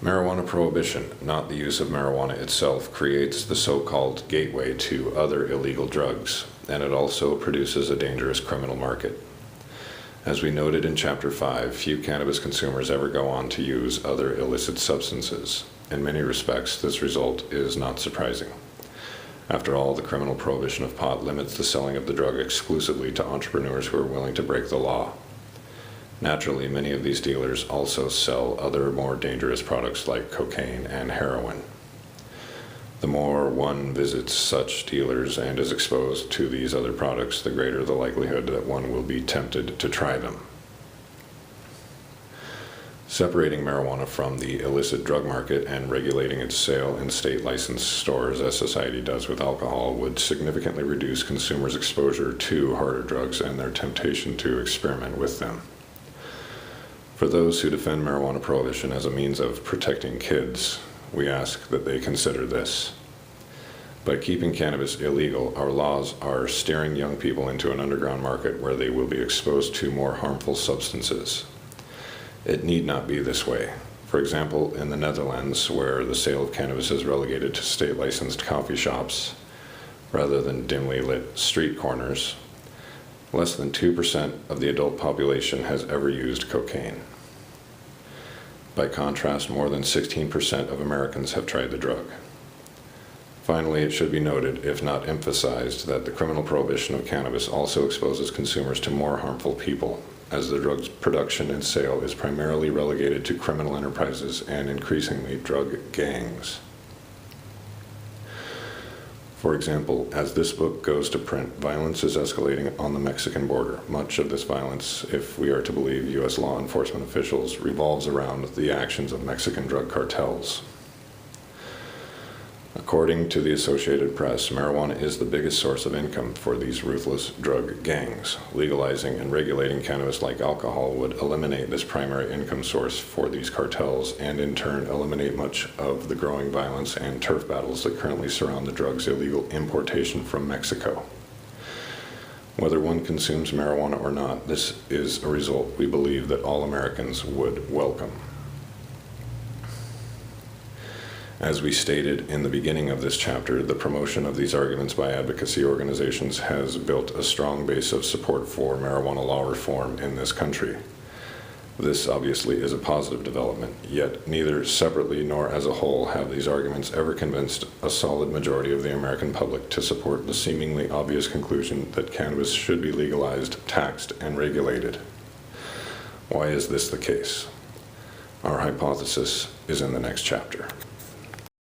Marijuana prohibition, not the use of marijuana itself, creates the so-called gateway to other illegal drugs, and it also produces a dangerous criminal market. As we noted in Chapter 5, few cannabis consumers ever go on to use other illicit substances. In many respects, this result is not surprising. After all, the criminal prohibition of pot limits the selling of the drug exclusively to entrepreneurs who are willing to break the law. Naturally, many of these dealers also sell other more dangerous products like cocaine and heroin. The more one visits such dealers and is exposed to these other products, the greater the likelihood that one will be tempted to try them. Separating marijuana from the illicit drug market and regulating its sale in state-licensed stores, as society does with alcohol, would significantly reduce consumers' exposure to harder drugs and their temptation to experiment with them. For those who defend marijuana prohibition as a means of protecting kids, we ask that they consider this. By keeping cannabis illegal, our laws are steering young people into an underground market where they will be exposed to more harmful substances. It need not be this way. For example, in the Netherlands, where the sale of cannabis is relegated to state-licensed coffee shops rather than dimly lit street corners, less than 2% of the adult population has ever used cocaine. By contrast, more than 16% of Americans have tried the drug. Finally, it should be noted, if not emphasized, that the criminal prohibition of cannabis also exposes consumers to more harmful people, as the drug's production and sale is primarily relegated to criminal enterprises and increasingly drug gangs. For example, as this book goes to print, violence is escalating on the Mexican border. Much of this violence, if we are to believe U.S. law enforcement officials, revolves around the actions of Mexican drug cartels. According to the Associated Press, marijuana is the biggest source of income for these ruthless drug gangs. Legalizing and regulating cannabis like alcohol would eliminate this primary income source for these cartels and in turn eliminate much of the growing violence and turf battles that currently surround the drug's illegal importation from Mexico. Whether one consumes marijuana or not, this is a result we believe that all Americans would welcome. As we stated in the beginning of this chapter, the promotion of these arguments by advocacy organizations has built a strong base of support for marijuana law reform in this country. This obviously is a positive development, yet neither separately nor as a whole have these arguments ever convinced a solid majority of the American public to support the seemingly obvious conclusion that cannabis should be legalized, taxed, and regulated. Why is this the case? Our hypothesis is in the next chapter.